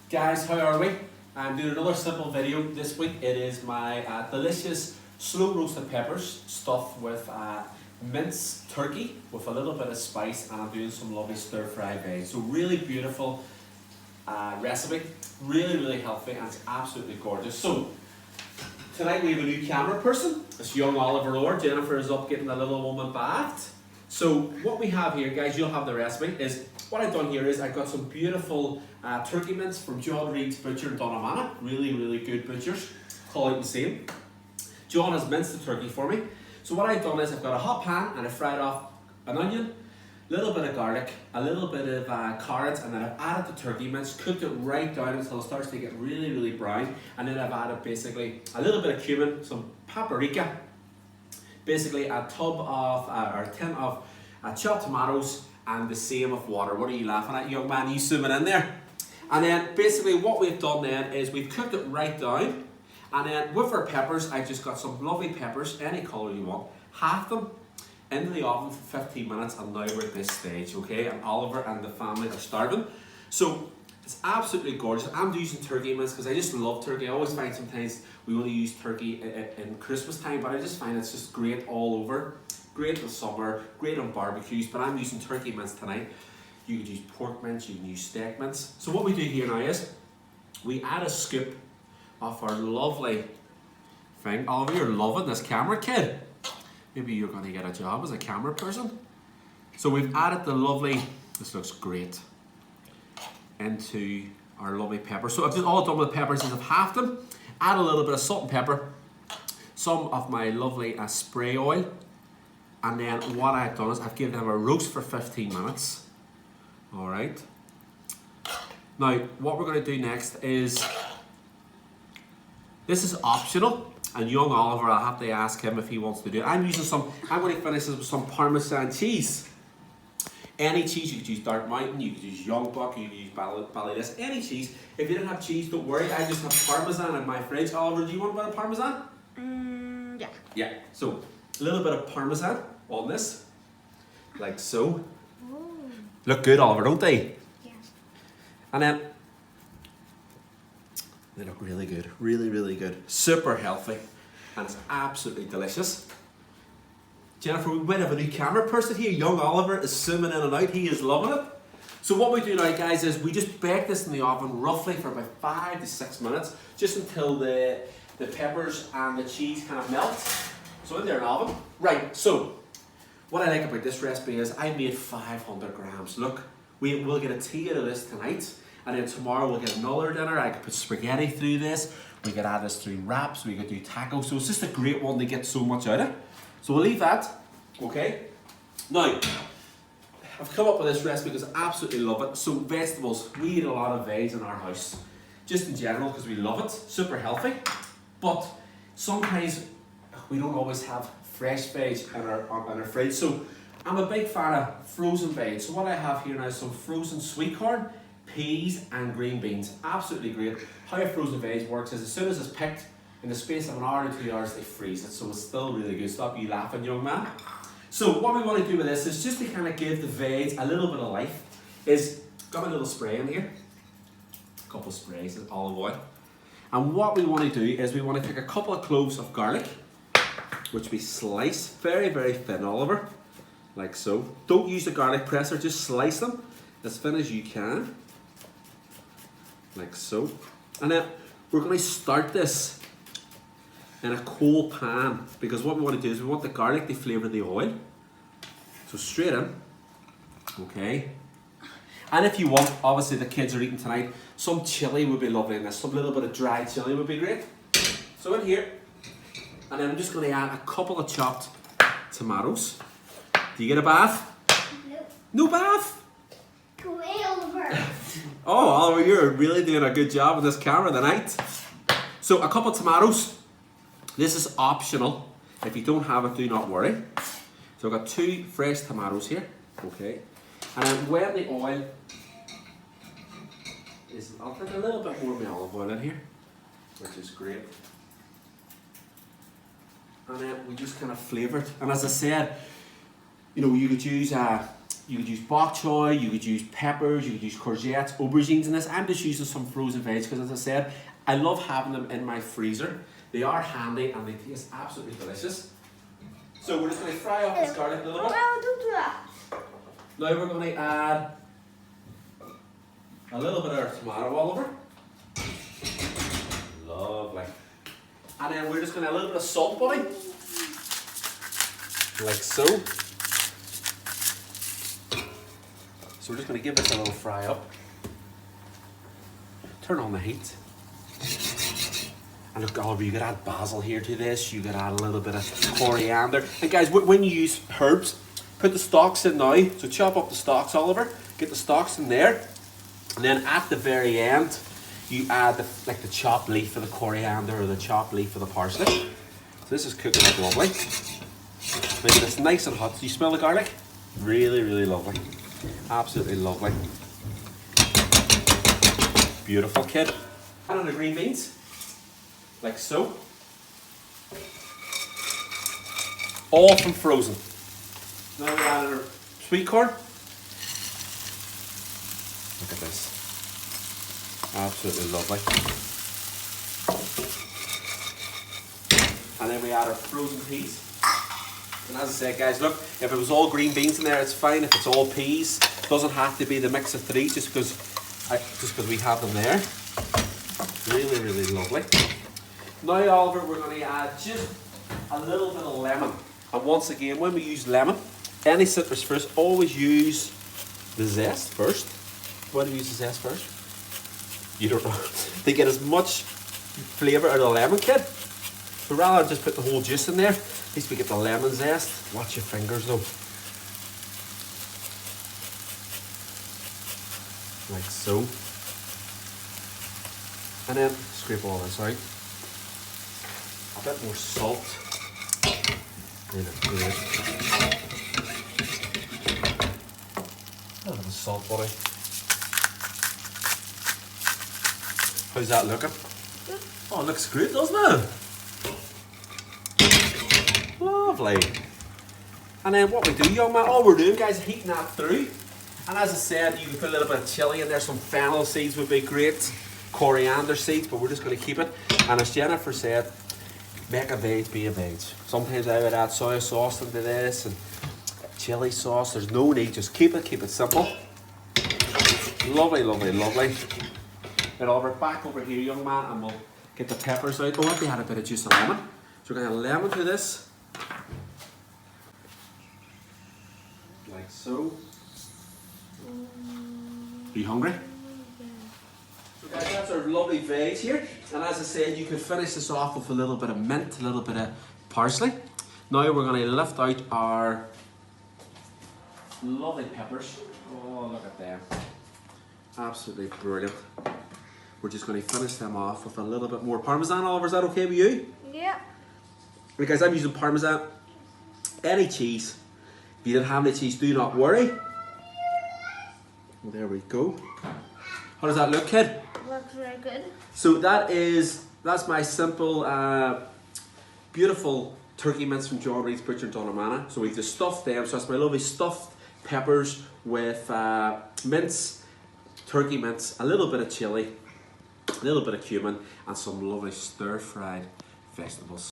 Guys, how are we? I'm doing another simple video this week. It is my delicious slow roasted peppers stuffed with mince turkey with a little bit of spice, and I'm doing some lovely stir fry veg. So really beautiful recipe, really healthy, and it's absolutely gorgeous. So tonight we have a new camera person. It's young Oliver Orr. Jennifer is up getting the little woman bathed. So what we have here, guys, you'll have the recipe, is what I've done here is I've got some beautiful turkey mince from John Reed's Butcher in Donaghmana. Really good butchers. Call out and see him. John has minced the turkey for me. So what I've done is I've got a hot pan and I fried off an onion, a little bit of garlic, a little bit of carrots, and then I've added the turkey mince, cooked it right down until it starts to get really brown, and then I've added basically a little bit of cumin, some paprika, basically a tub of, or a tin of chopped tomatoes, and the same of water. What are you laughing at, young man? You zooming in there? And then basically what we've done then is we've cooked it right down, and then with our peppers, I've just got some lovely peppers, any colour you want, half them into the oven for 15 minutes, and now we're at this stage, okay? And Oliver and the family are starving. So it's absolutely gorgeous. I'm using turkey mince because I just love turkey. I always find sometimes we only use turkey in Christmas time, but I just find it's just great all over. Great in the summer, great on barbecues, but I'm using turkey mince tonight. You could use pork mince, you can use steak mince. So what we do here now is we add a scoop of our lovely thing. Oliver, you're loving this camera, kid. Maybe you're going to get a job as a camera person. So we've added the lovely, this looks great, into our lovely pepper. So I've just all done with peppers is I've halved them, add a little bit of salt and pepper, some of my lovely spray oil, and then what I've done is I've given them a roast for 15 minutes. Alright. Now, what we're going to do next is, this is optional, and young Oliver, I'll have to ask him if he wants to do it. I'm going to finish this with some Parmesan cheese. Any cheese, you could use Dark Mountain, you could use Young Buck, you could use Ballades, any cheese. If you didn't have cheese, don't worry, I just have Parmesan in my fridge. Oliver, do you want a bit of Parmesan? Yeah. Yeah, so a little bit of Parmesan on this, like so. Ooh. Look good, Oliver, don't they? Yeah. And then they look really good, really good. Super healthy, and it's absolutely delicious. Jennifer, we might have a new camera person here. Young Oliver is zooming in and out. He is loving it. So what we do now, guys, is we just bake this in the oven roughly for about 5 to 6 minutes, just until the peppers and the cheese kind of melt. So in there in the oven. Right, so what I like about this recipe is I made 500 grams. Look, we'll get a tea out of this tonight, and then tomorrow we'll get another dinner. I could put spaghetti through this. We could add this through wraps. We could do tacos. So it's just a great one to get so much out of. So we'll leave that, okay? Now, I've come up with this recipe because I absolutely love it. So vegetables, we eat a lot of veg in our house, just in general because we love it, super healthy. But sometimes we don't always have fresh veg in our fridge. So I'm a big fan of frozen veg. So what I have here now is some frozen sweet corn, peas and green beans. Absolutely great. How a frozen veg works is as soon as it's picked, in the space of an hour to 2 hours, they freeze it, so it's still really good. Stop you laughing, young man. So what we want to do with this is just to kind of give the veg a little bit of life. Is got a little spray in here, a couple of sprays of olive oil, and what we want to do is we want to take a couple of cloves of garlic, which we slice very thin, Oliver, like so. Don't use the garlic presser, just slice them as thin as you can, like so. And then we're going to start this in a cold pan, because what we want to do is we want the garlic to flavour the oil. So straight in, okay. And if you want, obviously the kids are eating tonight, some chilli would be lovely in this. Some little bit of dried chilli would be great. So in here, and then I'm just going to add a couple of chopped tomatoes. Do you get a bath? No. No bath? Go away, Oliver. Oh, Oliver, you're really doing a good job with this camera tonight. So a couple of tomatoes. This is optional. If you don't have it, do not worry. So I've got 2 fresh tomatoes here. Okay. And then when the oil is, I'll put a little bit more of my olive oil in here, which is great. And then we just kind of flavour it. And as I said, you know, you could use You could use bok choy, you could use peppers, you could use courgettes, aubergines in this. I'm just using some frozen veg because, as I said, I love having them in my freezer. They are handy and they taste absolutely delicious. So we're just going to fry up this garlic a little bit. Don't do that. Now we're going to add a little bit of our tomato Oliver. Lovely. And then we're just going to add a little bit of salt, buddy. Like so. So we're just going to give this a little fry up. Turn on the heat. And look, Oliver, you could add basil here to this. You could add a little bit of coriander. And guys, when you use herbs, put the stalks in now. So chop up the stalks, Oliver. Get the stalks in there. And then at the very end, you add the chopped leaf of the coriander or the chopped leaf of the parsley. So this is cooking up lovely. Making this nice and hot. Do you smell the garlic? Really, really lovely. Absolutely lovely. Beautiful, kid. Add on the green beans. Like so. All from frozen. Now we add our sweet corn. Look at this. Absolutely lovely. And then we add our frozen peas. And as I said, guys, look, if it was all green beans in there, it's fine. If it's all peas, it doesn't have to be the mix of three just because we have them there. Really, really lovely. Now, Oliver, we're going to add just a little bit of lemon. And once again, when we use lemon, any citrus fruit, always use the zest first. Why do you use the zest first? You don't know. To get as much flavour out of the lemon, kid. So rather than just put the whole juice in there, at least we get the lemon zest. Watch your fingers though. Like so. And then scrape all this out. A bit more salt. Really good. A little bit of salt, buddy. How's that looking? Oh, it looks great, doesn't it? Lovely. And then what we do, young man, all we're doing, guys, is heating that through. And as I said, you can put a little bit of chilli in there. Some fennel seeds would be great. Coriander seeds, but we're just going to keep it. And as Jennifer said, make a veg be a veg. Sometimes I would add soy sauce into this and chili sauce. There's no need, just keep it simple. Lovely, lovely, lovely. Then over back over here, young man, and we'll get the peppers out. Oh, I had a bit of juice of lemon. So we're going to add lemon to this. Like so. Are you hungry? So guys, that's our lovely veg here. And as I said, you could finish this off with a little bit of mint, a little bit of parsley. Now we're going to lift out our lovely peppers. Oh, look at them. Absolutely brilliant. We're just going to finish them off with a little bit more Parmesan. Oliver, is that okay with you? Yeah. Right, guys, I'm using Parmesan. Any cheese. If you didn't have any cheese, do not worry. Well, there we go. How does that look, kid? Looks very good. So that's my simple, beautiful turkey mince from Jawbreed's Butcher in Donnermanna. So we've just stuffed them. So that's my lovely stuffed peppers with mince, turkey mince, a little bit of chili, a little bit of cumin, and some lovely stir-fried vegetables.